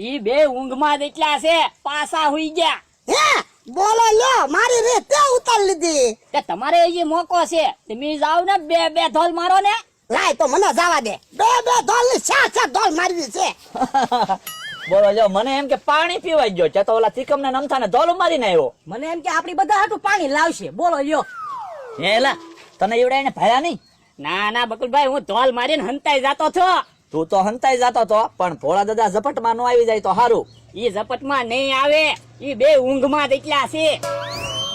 ઈ બે ઊંઘમાં જ એટલા છે, પાછા હુઈ ગયા. હે બોલો લ્યો, મારી રે તે ઉતાર લીધી. તે તમારે એ મોકો છે, તમે જાવ ને બે બે ધોલ મારો ને. લાય તો મને જવા દે. બે ધોલ ની છા ધોલ મારવી છે. બોલો જો મને એમ કે પાણી પીવાઈ ગયો છે તો ઓલા ચીકમ ને નમથા ને ધોલ મારીને આવ્યો. મને એમ કે આપડી બધા હાટું પાણી લાવશે. બોલો લ્યો. એલા તને એવડાઈને ભાયા નહીં? ના ના બકુલભાઈ, હું ધોલ મારીને હંતાઈ જાતો છો. તું તો હંતાઈ જાતો તો, પણ ભોળા દાદા ઝપટમાં નો આવી જાય તો હારું. ઈ ઝપટમાં નહીં આવે, ઈ બે ઊંઘમાં જ એટલા છે.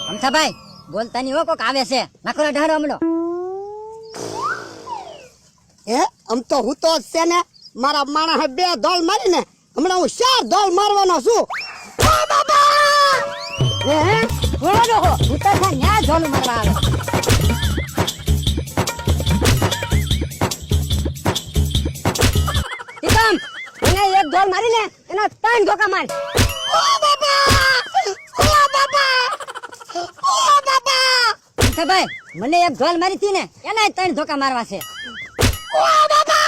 અમથાભાઈ બોલતા નહીં હો, કોક આવે છે. નાખો ને ઢાળો હમણો. હે આમ તો હું તો છે ને મારા માણસે બે ધોલ મારી ને હમણાં હું 4 ધોલ મારવાનો છું. ઓ બાબા હે બોલો હો, ઉતર છે ન્યા ઝોલ મારવા આવે. ટીકમ મને એક ઝોલ મારી ને એના 3 ધોકા માર. ઓ બાબા ઓ બાબા ઓ બાબા અમથાભાઈ મને એક ઝોલ મારી હતી ને એના 3 ધોકા મારવા છે. ઓ બાબા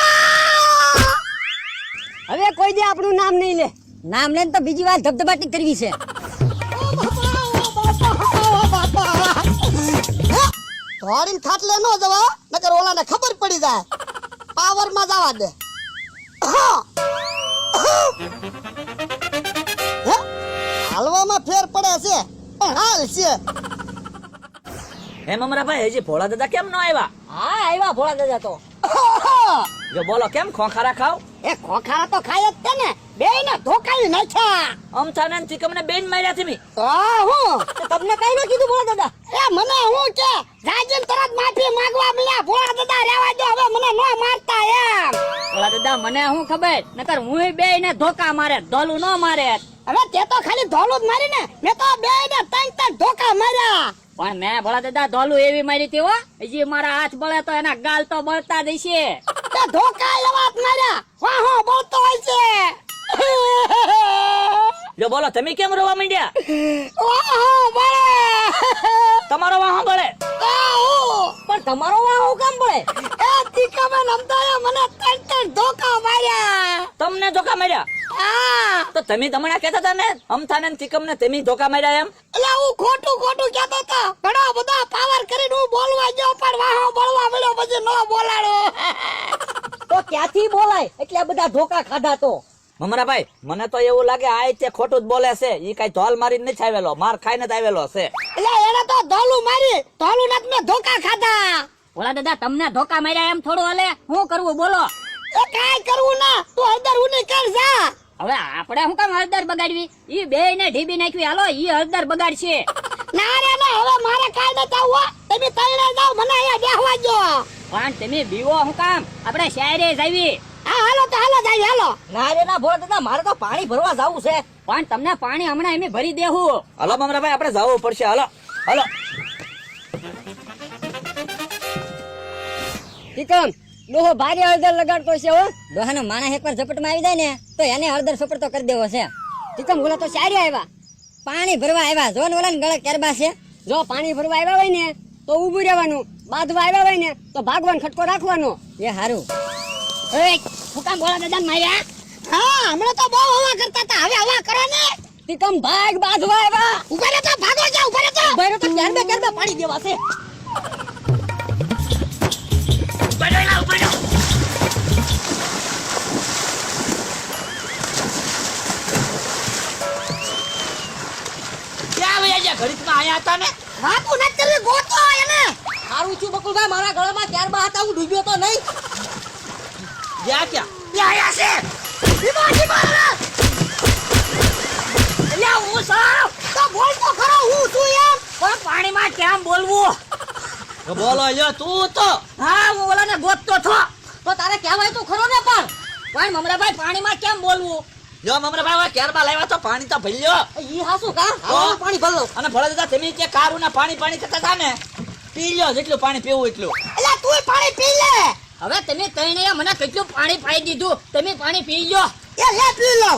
હવે કોઈ દે આપણું નામ નહીં લે. નામ લઈને તો બીજી વાર ધબધબાટી કરવી છે. ધોળીને ખાટલે નો જવા, નકર ઓલાને ખબર પડી જાય. પાવર માં જવા દે. હે? હાલવામાં ફેર પડે છે પણ હાલ છે. હે મમરાભાઈ હજી ભોળા દાદા કેમ નો આવ્યા? હા આવ્યા ભોળા દાદા તો. જો બોલો કેમ ખોખારા ખાવ? એ ખોખારા તો ખાય જ છે ને, બેયને ધોકાવી નાખ્યા. અમથાને ને ચીકમને બેન માર્યા તમે. હું તમને કઈ ન કીધું ભોળા દાદા? એ મને હું કે જાજીન તરત માફી માંગવા મળ્યા. ભોળા દાદા રહેવા દો, હવે મને નો મારતા એમ. ભોળા દાદા મને શું ખબર, નકર હું બે ને ધોકા મારે, ધોલું ન મારે. હવે તે તો ખાલી ધોલું જ મારી ને, મેં તો બેયને 3 ધોકા માર્યા. પણ મેં ભોળા દાદા ધોલું એવી મારી હતી હો, હજી મારા હાથ બળે તો એના ગાલ તો બળતા દેશે. તે ધોકા એવા જ માર્યા. વાહો બોલતો હોય છે. જો બોલો તમે કેમ રોવા માંડ્યા? વાહો બળે. તમારો વાહો બળે. પણ તમારો વાહ હું કામ પડે? એ તીકાબેન અમદાએ મને 3 ધોકા માર્યા. તમને ધોકા માર્યા? હા તો તમે હમણાં કહેતા હતા ને અમથાને ને ચીકમને તમે ધોકા માર્યા એમ. એટલે હું ખોટું કહેતો હતો. ઘણા બધા પાવર કરીને હું બોલવા ગયો પણ વાહો બળવા મળ્યો, પછી નો બોલાડો. તો ક્યાંથી બોલાય એટલે બધા ધોકા ખાધા તો? મમરાભાઈ મને તો એવું લાગે આ તે ખોટું જ બોલે છે. ઈ કઈ ધોલ મારીને નથી આવેલો, માર ખાઈને જ આવેલો છે. એટલે એને તો ધોલું મારી, ધોલું નથી મેં ધોકા ખાધા. ભોળા દાદા તમને ધોકા માર્યા એમ થોડું હાલે, શું કરવું બોલો? એ કાઈ કરવું ના, તું હળદર ઉની કર જા. હવે આપણે શું કામ હળદર બગાડવી? ઈ બે ને ઢીબી નાખવી, હાલો ઈ હળદર બગાડશે. ના રે ના, હવે મારે કાઈ ન જાવ. તમે તઈને જાવ, મને અહીંયા બેહવા દો. પણ તમે બીવો શું કામ? આપણે શાયરે જાવી. હા હાલો તો હાલો જાય હાલો. ના રે ના ભોળા દાદા, મારે તો પાણી ભરવા જાવું છે. પણ તમને પાણી હમણાં એમ ભરી દેવું. હાલો મમરાભાઈ આપણે જવું પડશે. હાલો હાલો. ટીકમ ડોહો ભારે હળદર લગાડતો છે હો. ડોહાનો માણસ એકવાર ઝપટમાં આવી જાય ને તો એને હળદર સપડતો કરી દેવો છે. ટીકમ ઓલા તો સારી આવ્યા, પાણી ભરવા આવ્યા. જો ને ઓલા ને ગળે કેરબા છે. જો પાણી ભરવા આવ્યા હોય ને તો ઊભું રહેવાનું, બાંધવા આવ્યા હોય ને તો ભાગવાનો ખટકો રાખવાનો. એ હારું. શું કામ ભોળા દાદા માર્યા? હા હમણાં તો બહુ હવા કરતા હતા, હવે હવા કરો ને. ટીકમ ભાગ બાંધવા આવ્યા. ઉભા રહેતો, ભાગો જા, ઉભા રહેતો. ભાઈ તો કેરબે પાણી દેવા છે. વાતું નથી કરવી, ગોતો એને. હારું છું બકુલભાઈ, મારા ગળામાં કેરબા હતા, હું ડૂબ્યો તો નહીં. જ્યાં ક્યાં ત્યાં આયા છે. ધીમો ધીમો રે. અલ્યા હું સાવ તો બોલ તો ખરો, હું છું એમ. પણ પાણીમાં કેમ બોલવું? બોલો લ્યો તું તો. હા હું ઓલાને ગોતતો છો. તો તારે કહેવાય તો ખરો ને. પણ મમરાભાઈ પાણીમાં કેમ બોલવું? જો મમરાભાઈ કેરબા લાવ્યા તો પાણી તો ભલ્યો. ઈ હાસુ કા પાણી ભરલો. અને ભોળા દાદા તમે કે કારું ના પાણી કરતા હતા ને, પી લ્યો જેટલું પાણી પીવું એટલું. એટલે તું પાણી પી લે. હવે તમે ત્રણેય મને કેટલું પાણી પાઈ દીધું, તમે પાણી પી લો. એ લે પી લો.